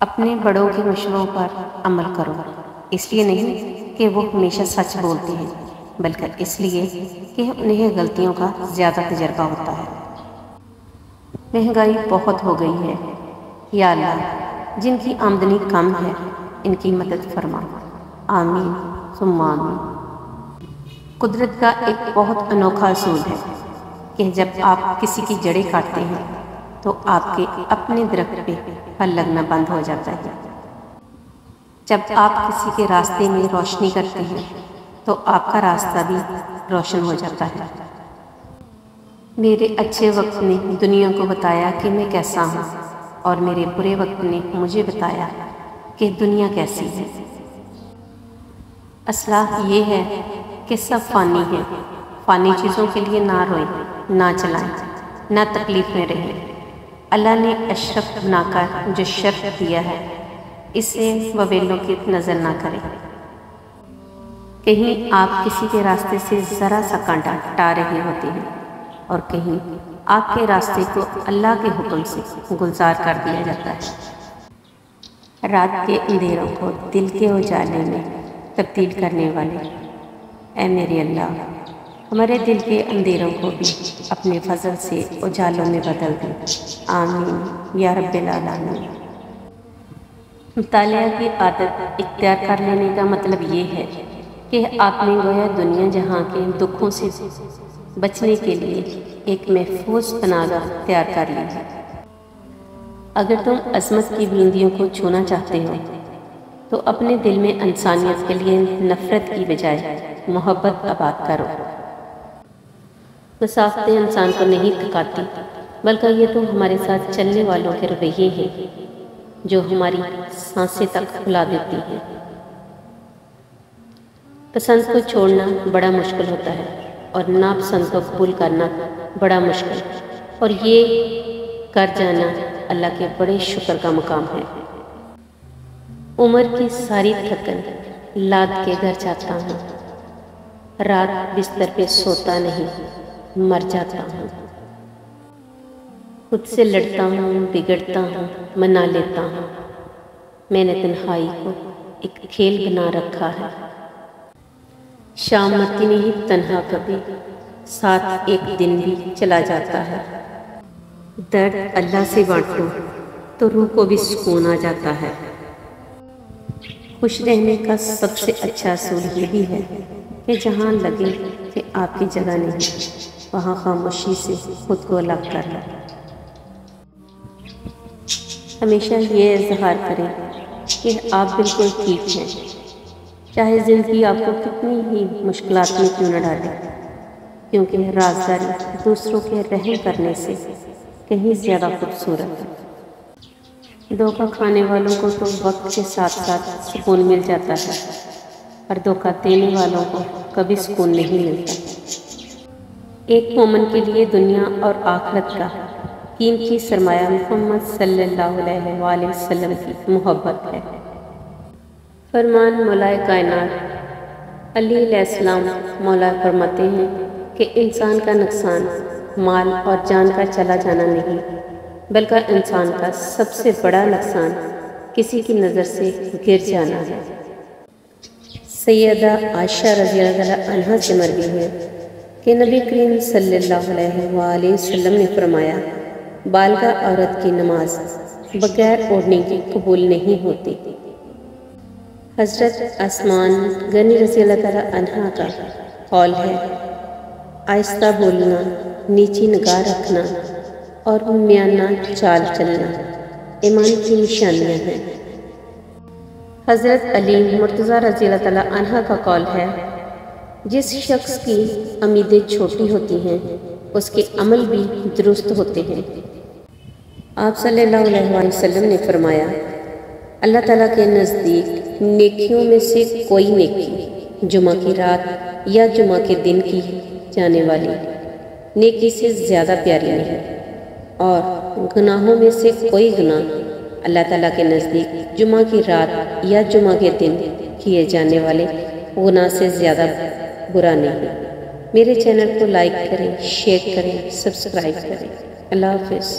اپنے بڑوں کے مشوروں پر عمل کرو، اس لیے نہیں کہ وہ ہمیشہ سچ بولتے ہیں، بلکہ اس لیے کہ انہیں غلطیوں کا زیادہ تجربہ ہوتا ہے۔ مہنگائی بہت ہو گئی ہے، یا اللہ جن کی آمدنی کم ہے ان کی مدد فرما، آمین ثم آمین۔ قدرت کا ایک بہت انوکھا اصول ہے کہ جب آپ کسی کی جڑیں کاٹتے ہیں تو آپ کے اپنے درخت پہ پھل لگنا بند ہو جاتا ہے۔ جب آپ کسی کے راستے میں روشنی کرتے ہیں تو آپ کا راستہ بھی روشن ہو جاتا ہے۔ میرے اچھے وقت نے دنیا کو بتایا کہ میں کیسا ہوں، اور میرے برے وقت نے مجھے بتایا کہ دنیا کیسی ہے۔ اصلاح یہ ہے کہ سب فانی ہے، فانی چیزوں کے لیے نہ روئیں، نہ چلائیں، نہ تکلیف میں رہیں۔ اللہ نے اشرف بنا کر جو شرف دیا ہے اسے وبیلوں کی نظر نہ کریں۔ کہیں آپ کسی کے راستے سے ذرا سا کانٹا ہٹا رہے ہوتے ہیں اور کہیں آپ کے راستے کو اللہ کے حکم سے گلزار کر دیا جاتا ہے۔ رات کے اندھیروں کو دل کے اجالے میں تبدیل کرنے والے، اے میرے اللہ ہمارے دل کے اندھیروں کو بھی اپنے فضل سے اجالوں میں بدل دیں، آمین یا رب العالمین۔ مطالعہ کی عادت اختیار کر لینے کا مطلب یہ ہے کہ آپ نے گویا دنیا جہاں کے دکھوں سے بچنے کے لیے ایک محفوظ پناہ گاہ تیار کر لی ہے۔ اگر تم عظمت کی بلندیوں کو چھونا چاہتے ہو تو اپنے دل میں انسانیت کے لیے نفرت کی بجائے محبت آباد کرو۔ مسافتیں انسان کو نہیں تھکاتی، بلکہ یہ تو ہمارے ساتھ چلنے والوں کے رویے ہیں جو ہماری سانسیں تک کھلا دیتی ہیں۔ پسند کو چھوڑنا بڑا مشکل ہوتا ہے اور ناپسند کو قبول کرنا بڑا مشکل، اور یہ کر جانا اللہ کے بڑے شکر کا مقام ہے۔ عمر کی ساری تھکن لاد کے گھر جاتا ہوں، رات بستر پہ سوتا نہیں، مر جاتا ہوں۔ خود سے لڑتا ہوں، بگڑتا ہوں، منا لیتا ہوں۔ میں نے تنہائی کو ایک کھیل بنا رکھا ہے۔ شام مرتی نہیں تنہا کبھی، ساتھ ایک دن بھی چلا جاتا ہے۔ درد اللہ سے بانٹ لو تو روح کو بھی سکون آ جاتا ہے۔ خوش رہنے کا سب سے اچھا اصول یہ بھی ہے کہ جہاں لگے کہ آپ کی جگہ نہیں، وہاں خاموشی سے خود کو الگ کر لیں۔ ہمیشہ یہ اظہار کریں کہ آپ بالکل ٹھیک ہیں، چاہے زندگی آپ کو کتنی ہی مشکلات میں کیوں نہ ڈالے، کیونکہ رازداری دوسروں کے رحم کرنے سے کہیں زیادہ خوبصورت ہے۔ دھوکہ کھانے والوں کو تو وقت کے ساتھ ساتھ سکون مل جاتا ہے، اور دھوکہ دینے والوں کو کبھی سکون نہیں ملتا۔ ایک مومن کے لیے دنیا اور آخرت کا قیمتی سرمایہ محمد صلی اللہ علیہ وآلہ وسلم کی محبت ہے۔ فرمان مولا کائنات علی علیہ السلام مولا فرماتے ہیں کہ انسان کا نقصان مال اور جان کا چلا جانا نہیں، بلکہ انسان کا سب سے بڑا نقصان کسی کی نظر سے گر جانا ہے۔ سیدہ عائشہ رضی اللہ عنہا سے مروی ہے کہ نبی کریم صلی اللہ علیہ وآلہ وسلم نے فرمایا، بالغہ عورت کی نماز بغیر اوڑھنے کی قبول نہیں ہوتی۔ حضرت عثمان غنی رضی اللہ عنہ کا قول ہے، آہستہ بولنا، نیچی نگاہ رکھنا اور میانہ چال چلنا ایمان کی نشانیاں ہیں۔ حضرت علی مرتضیٰ رضی اللہ عنہ کا قول ہے، جس شخص کی امیدیں چھوٹی ہوتی ہیں اس کے عمل بھی درست ہوتے ہیں۔ آپ صلی اللہ علیہ وآلہ وسلم نے فرمایا، اللہ تعالیٰ کے نزدیک نیکیوں میں سے کوئی نیکی جمعہ کی رات یا جمعہ کے دن کی جانے والی نیکی سے زیادہ پیاری نہیں ہے، اور گناہوں میں سے کوئی گناہ اللہ تعالیٰ کے نزدیک جمعہ کی رات یا جمعہ کے دن کیے جانے والے گناہ سے زیادہ برا نہیں۔ میرے چینل کو لائک کریں، شیئر کریں، سبسکرائب کریں۔ اللہ حافظ۔